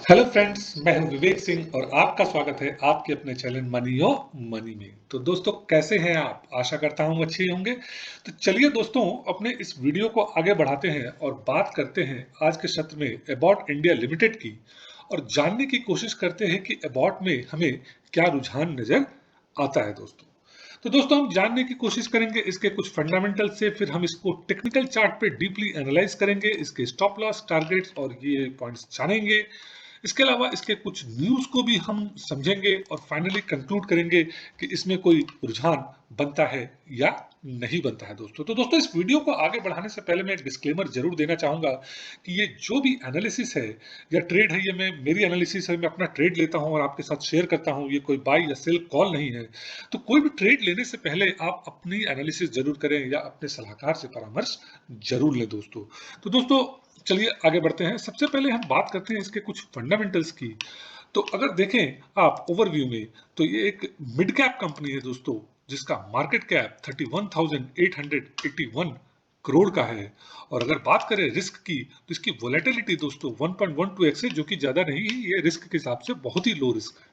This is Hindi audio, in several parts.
हेलो फ्रेंड्स, मैं हूं विवेक सिंह और आपका स्वागत है आपके अपने चैनल मनी हो मनी में। तो दोस्तों, कैसे हैं आप? आशा करता हूं अच्छे होंगे। तो चलिए दोस्तों, अपने इस वीडियो को आगे बढ़ाते हैं और बात करते हैं आज के सत्र में अबॉट इंडिया लिमिटेड की, और जानने की कोशिश करते हैं कि अबॉट में हमें क्या रुझान नजर आता है दोस्तों। तो दोस्तों, हम जानने की कोशिश करेंगे इसके कुछ फंडामेंटल से, फिर हम इसको टेक्निकल चार्ट पे डीपली एनालाइज करेंगे, इसके स्टॉप लॉस, टारगेट्स और ये पॉइंट्स जानेंगे। इसके अलावा इसके कुछ न्यूज़ को भी हम समझेंगे और फाइनली कंक्लूड करेंगे कि इसमें कोई रुझान बनता है या नहीं बनता है दोस्तों। तो दोस्तों, इस वीडियो को आगे बढ़ाने से पहले मैं एक डिस्क्लेमर जरूर देना चाहूंगा कि ये जो भी एनालिसिस है या ट्रेड है, ये मैं मेरी एनालिसिस है, मैं अपना ट्रेड लेता हूं और आपके साथ शेयर करता हूं। ये कोई बाई या सेल कॉल नहीं है। तो कोई भी ट्रेड लेने से पहले आप अपनी एनालिसिस जरूर करें या अपने सलाहकार से परामर्श जरूर लें दोस्तों। तो दोस्तों, चलिए आगे बढ़ते हैं। सबसे पहले हम बात करते हैं इसके कुछ फंडामेंटल्स की। तो अगर देखें आप ओवरव्यू में, तो ये एक मिड कैप कंपनी है दोस्तों, जिसका मार्केट कैप 31,881 करोड़ का है। और अगर बात करें रिस्क की, तो इसकी वोलेटिलिटी दोस्तों 1.12x है, जो कि ज्यादा नहीं है। ये रिस्क के हिसाब से बहुत ही लो रिस्क है।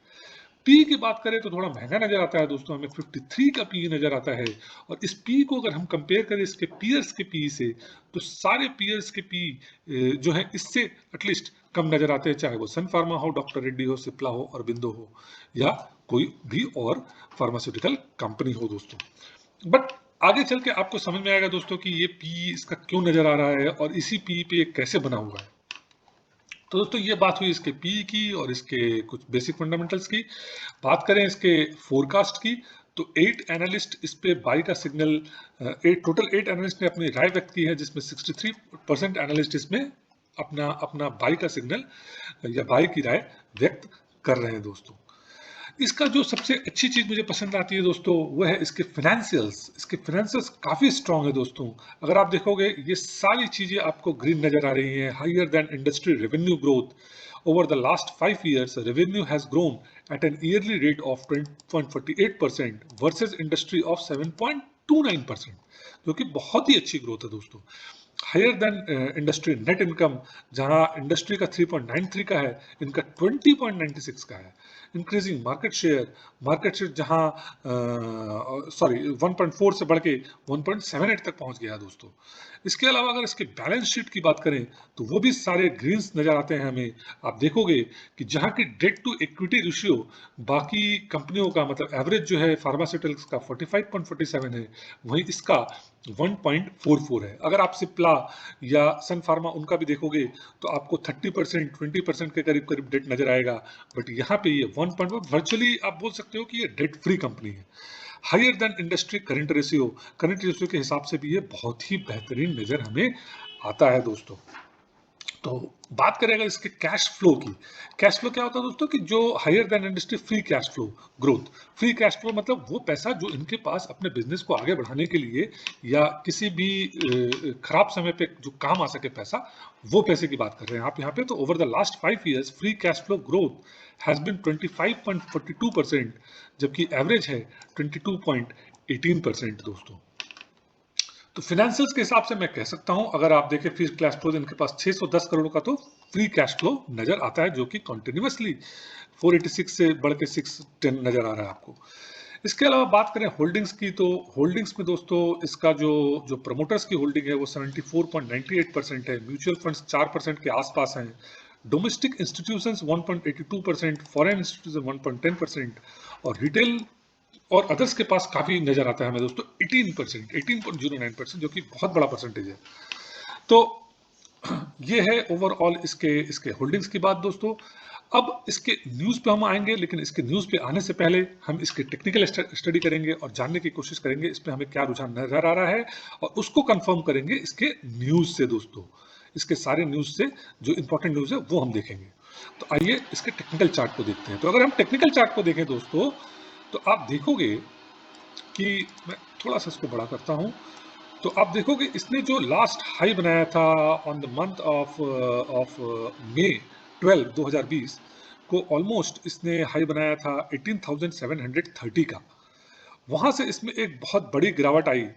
पी की बात करें तो थोड़ा महंगा नजर आता है दोस्तों, हमें 53 का पी नजर आता है। और इस पी को अगर हम कंपेयर करें इसके पीयर्स के पी से, तो सारे पीयर्स के पी जो है इससे एटलीस्ट कम नजर आते हैं, चाहे वो सन फार्मा हो, डॉक्टर रेड्डी हो, सिप्ला हो, अरबिंदो हो, या कोई भी और फार्मास्यूटिकल कंपनी हो दोस्तों। बट आगे चल के आपको समझ में आएगा दोस्तों कि ये पी इसका क्यों नजर आ रहा है और इसी पी पे कैसे बना हुआ है। तो दोस्तों, ये बात हुई इसके पी की और इसके कुछ बेसिक फंडामेंटल्स की। बात करें इसके फोरकास्ट की, तो 8 एनालिस्ट इस पे बाई का सिग्नल, टोटल 8 एनालिस्ट ने अपनी राय व्यक्त की है, जिसमें 63% एनालिस्ट इसमें अपना अपना बाई का सिग्नल या बाई की राय व्यक्त कर रहे हैं दोस्तों। इसका जो सबसे अच्छी चीज मुझे पसंद आती है दोस्तों, वो है इसके फाइनेंशियल्स। इसके फाइनेंशियल्स काफी स्ट्रांग है दोस्तों। अगर आप देखोगे, ये सारी चीजें आपको ग्रीन नजर आ रही हैं। Higher than industry revenue growth over the last 5 years, revenue has grown at an yearly rate of 20.48% versus industry of 7.29%, जो कि बहुत ही अच्छी ग्रोथ है दोस्तों। Higher than industry net income, जहां इंडस्ट्री का 3.93 का है, इनका 20.96 का है। इंक्रीजिंग मार्केट शेयर जहां 1.4 से बढ़ के 1.78 तक पहुंच गया दोस्तों। इसके अलावा अगर इसके बैलेंस शीट की बात करें, तो वो भी सारे ग्रीन्स नजर आते हैं हमें। आप देखोगे कि जहां की डेट टू इक्विटी रेशियो बाकी कंपनियों का, मतलब एवरेज जो है फार्मास्यूटिकल्स का 45.47 है, वहीं इसका 1.44 है। अगर आप सिप्ला या सन फार्मा उनका भी देखोगे, तो आपको 30%, 20% के करीब करीब डेट नजर आएगा। बट यहाँ पे ये 1.1, वर्चुअली आप बोल सकते हो कि ये डेट फ्री कंपनी है। Higher than industry current ratio के हिसाब से भी ये बहुत ही बेहतरीन नजर हमें आता है दोस्तों। तो बात करें अगर इसके कैश फ्लो की, कैश फ्लो क्या होता है दोस्तों, कि जो higher than industry free cash flow growth. Free cash flow मतलब वो पैसा जो इनके पास अपने बिजनेस को आगे बढ़ाने के लिए या किसी भी खराब समय पे जो काम आ सके पैसा, वो पैसे की बात कर रहे हैं आप यहाँ पे। तो over the last 5 years free cash flow growth has been 25.42%, जबकि एवरेज है 22.18% दोस्तों। तो फाइनेंशियल्स के हिसाब से मैं कह सकता हूं, अगर आप देखें फ्री कैश फ्लो, इनके पास 610 करोड़ का तो फ्री कैश फ्लो नजर आता है, जो कि कंटिन्यूअसली 486 से बढ़ के 610 नजर आ रहा है आपको। इसके अलावा बात करें होल्डिंग्स की, तो होल्डिंग्स में दोस्तों इसका जो जो प्रमोटर्स की होल्डिंग है वो 74.98% है। म्यूचुअल फंड्स 4% के आसपास हैं। डोमेस्टिक इंस्टीट्यूशंस 1.82%, फॉरेन इंस्टीट्यूशन 1.10%, और रिटेल और अदर्स के पास काफी नजर आता है हमें दोस्तों 18%, 18.09%, जो कि बहुत बड़ा परसेंटेज है। तो ये है ओवरऑल इसके इसके होल्डिंग्स की बात दोस्तों। अब इसके न्यूज पे हम आएंगे, लेकिन इसके न्यूज पे आने से पहले हम इसके टेक्निकल स्टडी करेंगे और जानने की कोशिश करेंगे इसमें हमें क्या रुझान नजर आ रहा है, और उसको कंफर्म करेंगे इसके न्यूज से दोस्तों। इसके सारे न्यूज से जो इंपॉर्टेंट न्यूज है वो हम देखेंगे। तो आइए इसके टेक्निकल चार्ट को देखते हैं। तो अगर हम टेक्निकल चार्ट को देखें दोस्तों, तो आप देखोगे कि मैं थोड़ा सा इसको बड़ा करता हूं, तो आप देखोगे इसने जो लास्ट हाई बनाया था on the month of May 12 2020 को, ऑलमोस्ट इसने हाई बनाया था 18,730 का। वहां से इसमें एक बहुत बड़ी गिरावट आई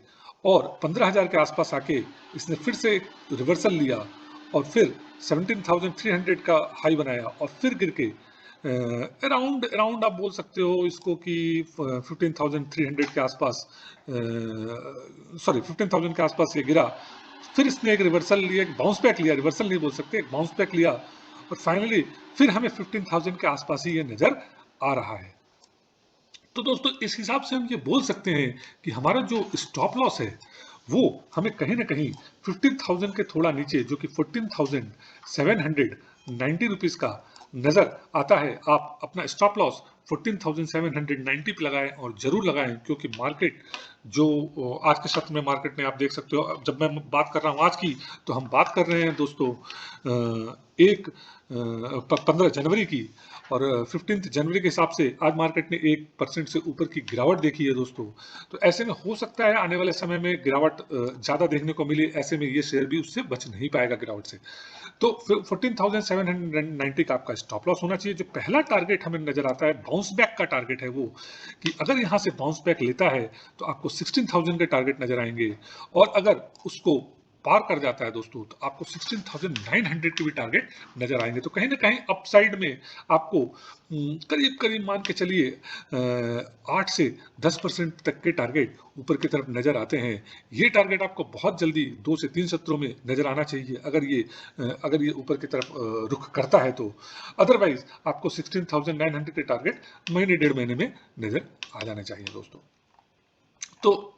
और 15,000 के आसपास आके इसने फिर से रिवर्सल लिया और फिर 17,300 का हाई बनाया और फिर गिर के अराउंड अराउंड आप बोल सकते हो इसको कि 15,300 के आसपास, सॉरी 15,000 के आसपास ये गिरा। फिर इसने एक रिवर्सल लिया, एक बाउंस बैक लिया, रिवर्सल नहीं बोल सकते, एक बाउंस बैक लिया और फाइनली फिर हमें 15,000 के आसपास ही ये नजर आ रहा है। तो दोस्तों इस हिसाब से हम ये बोल सकते हैं कि हमारा जो स्टॉप लॉस है वो हमें कहीं ना कहीं 15,000 के थोड़ा नीचे, जो कि 14,790 रुपीस का नजर आता है। आप अपना स्टॉप लॉस 14,790 पे लगाएं और जरूर लगाएं, क्योंकि मार्केट जो आज के सत्र में मार्केट में आप देख सकते हो, जब मैं बात कर रहा हूं आज की, तो हम बात कर रहे हैं दोस्तों 15 जनवरी की, और 15 जनवरी के हिसाब से आज मार्केट ने 1% से ऊपर की गिरावट देखी है दोस्तों। तो ऐसे में हो सकता है आने वाले समय में गिरावट ज़्यादा देखने को मिले, ऐसे में ये शेयर भी उससे बच नहीं पाएगा गिरावट से। तो 14,790 का आपका स्टॉप लॉस होना चाहिए। जो पहला टारगेट हमें नजर आता है, बाउंस बैक का टारगेट है वो, कि अगर यहाँ से बाउंस बैक लेता है तो आपको 16,000 के टारगेट नजर आएंगे, और अगर उसको पार कर जाता है दोस्तों तो आपको 16,900 के भी टारगेट नजर आएंगे। तो कहीं ना कहीं अपसाइड में आपको करीब करीब मान के चलिए 8 से 10% तक के टारगेट ऊपर की तरफ नजर आते हैं। ये टारगेट आपको बहुत जल्दी 2 से 3 सत्रों में नजर आना चाहिए, अगर ये ऊपर की तरफ रुख करता है तो। अदरवाइज आपको 16,900 के टारगेट महीने डेढ़ महीने में नजर आ जाने चाहिए दोस्तों। तो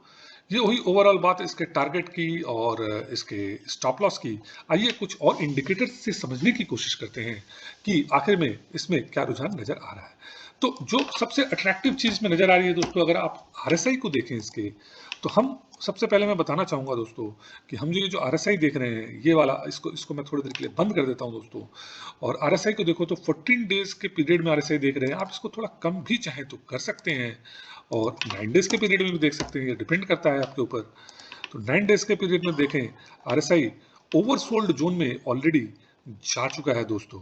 ये हुई ओवरऑल बात इसके टारगेट की और इसके स्टॉप लॉस की। आइए कुछ और इंडिकेटर से समझने की कोशिश करते हैं कि आखिर में इसमें क्या रुझान नजर आ रहा है। तो जो सबसे अट्रैक्टिव चीज में नजर आ रही है दोस्तों, अगर आप आरएसआई को देखें इसके, तो हम सबसे पहले मैं बताना चाहूंगा दोस्तों कि हम जो आरएसआई देख रहे हैं, ये वाला, इसको इसको मैं थोड़ी देर के लिए बंद कर देता हूं दोस्तों। और आरएसआई को देखो तो 14 डेज के पीरियड में आरएसआई देख रहे हैं आप। इसको थोड़ा कम भी चाहे तो कर सकते हैं, और 9 डेज के पीरियड में भी देख सकते हैं, ये डिपेंड करता है आपके ऊपर। तो 9 डेज के पीरियड में देखें, आरएसआई ओवरसोल्ड जोन में ऑलरेडी जा चुका है दोस्तों।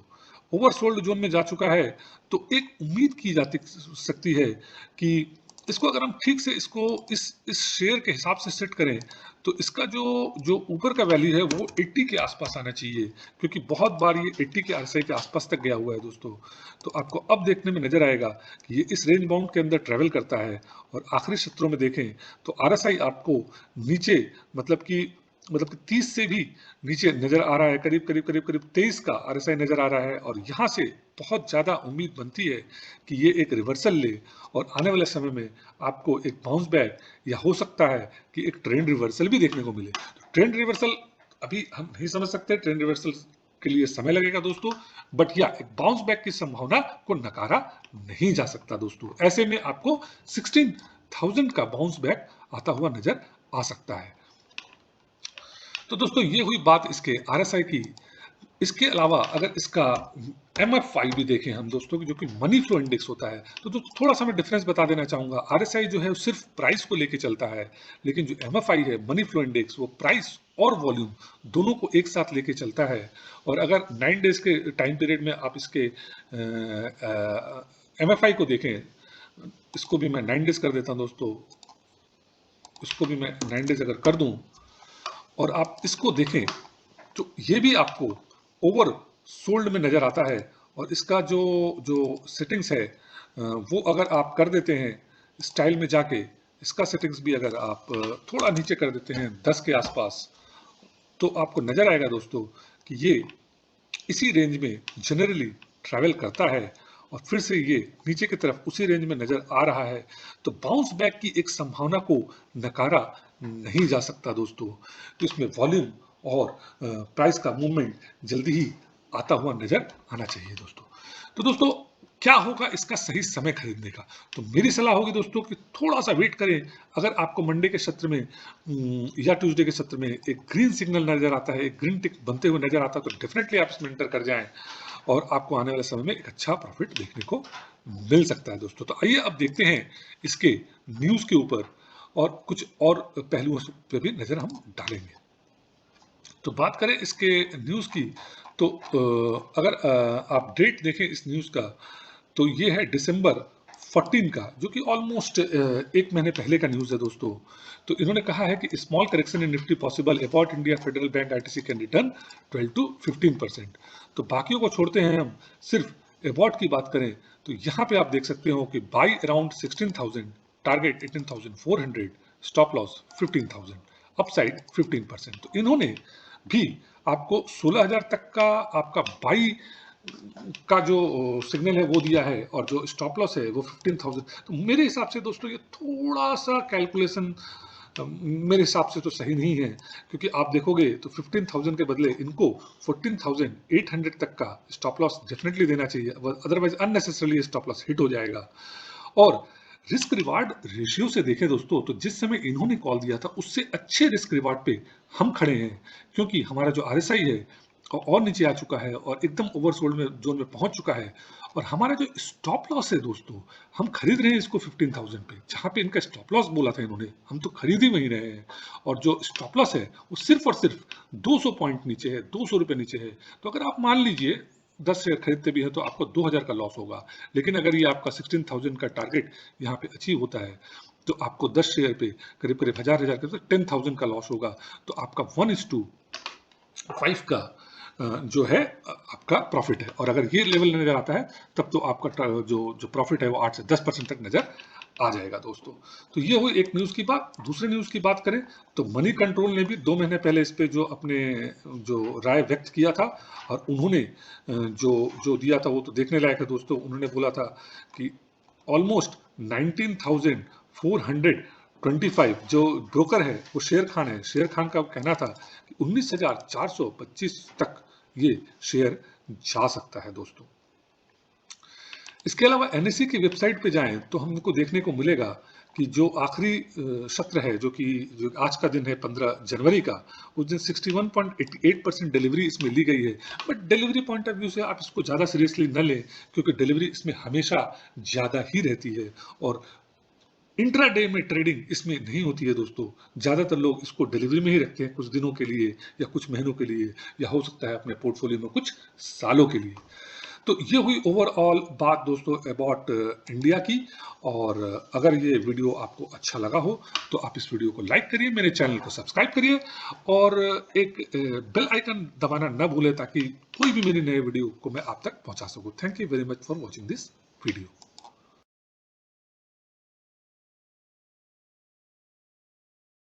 ओवरसोल्ड जोन में जा चुका है, तो एक उम्मीद की जाती सकती है कि इसको अगर हम ठीक से इसको इस शेयर के हिसाब से सेट करें, तो इसका जो जो ऊपर का वैल्यू है वो 80 के आसपास आना चाहिए, क्योंकि बहुत बार ये 80 के आरएसआई के आसपास तक गया हुआ है दोस्तों। तो आपको अब देखने में नजर आएगा कि ये इस रेंज बाउंड के अंदर ट्रेवल करता है, और आखिरी सत्रों में देखें तो आरएसआई आपको नीचे, मतलब कि 30 से भी नीचे नजर आ रहा है, करीब 23 का आरएसआई नजर आ रहा है। और यहाँ से बहुत ज्यादा उम्मीद बनती है कि ये एक रिवर्सल ले, और आने वाले समय में आपको एक बाउंस बैक, या हो सकता है कि एक ट्रेंड रिवर्सल भी देखने को मिले। तो ट्रेंड रिवर्सल अभी हम नहीं समझ सकते, ट्रेंड रिवर्सल के लिए समय लगेगा दोस्तों, बट या एक बाउंस बैक की संभावना को नकारा नहीं जा सकता दोस्तों। ऐसे में आपको 16,000 का बाउंस बैक आता हुआ नजर आ सकता है। तो दोस्तों ये हुई बात इसके आरएसआई की। इसके अलावा अगर इसका एमएफआई भी देखें हम दोस्तों, जो कि मनी फ्लो इंडेक्स होता है, तो दोस्तों थोड़ा सा मैं डिफरेंस बता देना चाहूंगा। आरएसआई जो है वो सिर्फ प्राइस को लेके चलता है, लेकिन जो एमएफआई है, मनी फ्लो इंडेक्स, वो प्राइस और वॉल्यूम दोनों को एक साथ लेके चलता है। और अगर 9 डेज के टाइम पीरियड में आप इसके एमएफआई को देखें, इसको भी मैं 9 डेज कर देता हूं दोस्तों, इसको भी मैं 9 डेज अगर कर दूं और आप इसको देखें, तो ये भी आपको ओवर सोल्ड में नजर आता है। और इसका जो जो सेटिंग्स है वो अगर आप कर देते हैं स्टाइल में जाके, इसका सेटिंग्स भी अगर आप थोड़ा नीचे कर देते हैं 10 के आसपास, तो आपको नजर आएगा दोस्तों कि ये इसी रेंज में जनरली ट्रैवल करता है, और फिर से ये नीचे की तरफ उसी रेंज में नजर आ रहा है। तो बाउंस बैक की एक संभावना को नकारा नहीं जा सकता दोस्तों। तो इसमें वॉल्यूम और प्राइस का मूवमेंट जल्दी ही आता हुआ नजर आना चाहिए दोस्तों। तो दोस्तों क्या होगा इसका सही समय खरीदने का, तो मेरी सलाह होगी दोस्तों कि थोड़ा सा वेट करें। अगर आपको मंडे के सत्र में या ट्यूसडे के सत्र में एक ग्रीन सिग्नल नजर आता है, एक ग्रीन टिक बनते हुए नजर आता है, तो डेफिनेटली आप इसमें एंटर कर जाएं, और आपको आने वाले समय में एक अच्छा प्रॉफिट देखने को मिल सकता है दोस्तों। तो आइए अब देखते हैं इसके न्यूज के ऊपर, और कुछ और पहलुओं पे भी नजर हम डालेंगे। तो बात करें इसके न्यूज की, तो अगर आप डेट देखें इस न्यूज का, तो ये है दिसंबर 14 का, जो कि ऑलमोस्ट एक महीने पहले का न्यूज़ है दोस्तों। तो इन्होंने कहा है कि small correction in Nifty possible, about India federal bank ITC can return 12 to 15%। तो बाकियों को छोड़ते हैं हम, सिर्फ अबाउट की बात करें तो यहाँ पे आप देख सकते हो कि by around 16,000, target 18,400, stop loss 15,000, upside 15%। तो इन्होंने भी आपको 16,000 तक का आपका बाई का जो सिग्नल है वो दिया है, और जो स्टॉप लॉस है वो 15,000। तो मेरे हिसाब से दोस्तों ये थोड़ा सा कैलकुलेशन मेरे हिसाब से तो सही नहीं है, क्योंकि आप देखोगे तो 15,000 के बदले इनको 14,800 तक का स्टॉप लॉस डेफिनेटली देना चाहिए, otherwise unnecessarily stop loss hit हो जाएगा। और रिस्क रिवार्ड रेशियो से देखें दोस्तों, तो जिस समय इन्होंने कॉल दिया था उससे अच्छे रिस्क रिवार्ड पे हम खड़े हैं, क्योंकि हमारा जो आरएसआई है और नीचे आ चुका है और एकदम ओवरसोल्ड में जोन में पहुंच चुका है, और हमारा जो स्टॉप लॉस है दोस्तों, हम खरीद रहे हैं इसको 15,000 पे, जहां पे इनका स्टॉप लॉस बोला था इन्होंने, हम तो खरीद ही वहीं रहे हैं। और जो स्टॉप लॉस है वो सिर्फ और सिर्फ 200 पॉइंट नीचे है, 200 रुपए नीचे है। तो अगर आप मान लीजिए 10 शेयर खरीदते भी है तो आपको 2,000 का लॉस होगा, लेकिन अगर ये आपका 16,000 का टारगेट यहाँ पे अचीव होता है तो आपको 10 शेयर पे करीब करीब 1,000 का 10,000 का लॉस होगा। तो आपका 1:5 का जो है आपका प्रॉफिट है, और अगर ये लेवल नजर आता है तब तो आपका जो जो प्रॉफिट है वो 8 से 10% तक नजर आ जाएगा दोस्तों। तो ये हुई एक न्यूज़ की बात। दूसरे न्यूज़ की बात करें तो मनी कंट्रोल ने भी 2 महीने पहले इस पे जो अपने जो राय व्यक्त किया था, और उन्होंने जो जो दिया था वो तो देखने लायक है दोस्तों। उन्होंने बोला था कि ऑलमोस्ट 19,425 जो ब्रोकर है वो शेर खान है, शेर खान का कहना था कि 19,425 तक ये शेयर जा सकता है दोस्तों। इसके अलावा एनएसई की वेबसाइट पे जाएं तो हमको देखने को मिलेगा कि जो आखिरी सत्र है, जो आज का दिन है 15 जनवरी का, उस दिन 61.88% डिलीवरी इसमें ली गई है। But delivery point of view से आप इसको ज़्यादा सीरियसली न लें, क्योंकि डिलीवरी इसमें हमेशा ज़्यादा ही रहती है, और इंट्राडे में ट्रेडिंग इसमें नहीं होती है दोस्तों। ज़्यादातर लोग इसको डिलीवरी में ही रखते हैं कुछ दिनों के लिए या कुछ महीनों के लिए, या हो सकता है अपने पोर्टफोलियो में कुछ सालों के लिए। तो ये हुई ओवरऑल बात दोस्तों अबाउट इंडिया की। और अगर ये वीडियो आपको अच्छा लगा हो तो आप इस वीडियो को लाइक करिए, मेरे चैनल को सब्सक्राइब करिए, और एक बेल आइकन दबाना न भूलें, ताकि कोई भी मेरी नए वीडियो को मैं आप तक पहुंचा सकूं। Thank you very much for watching this video.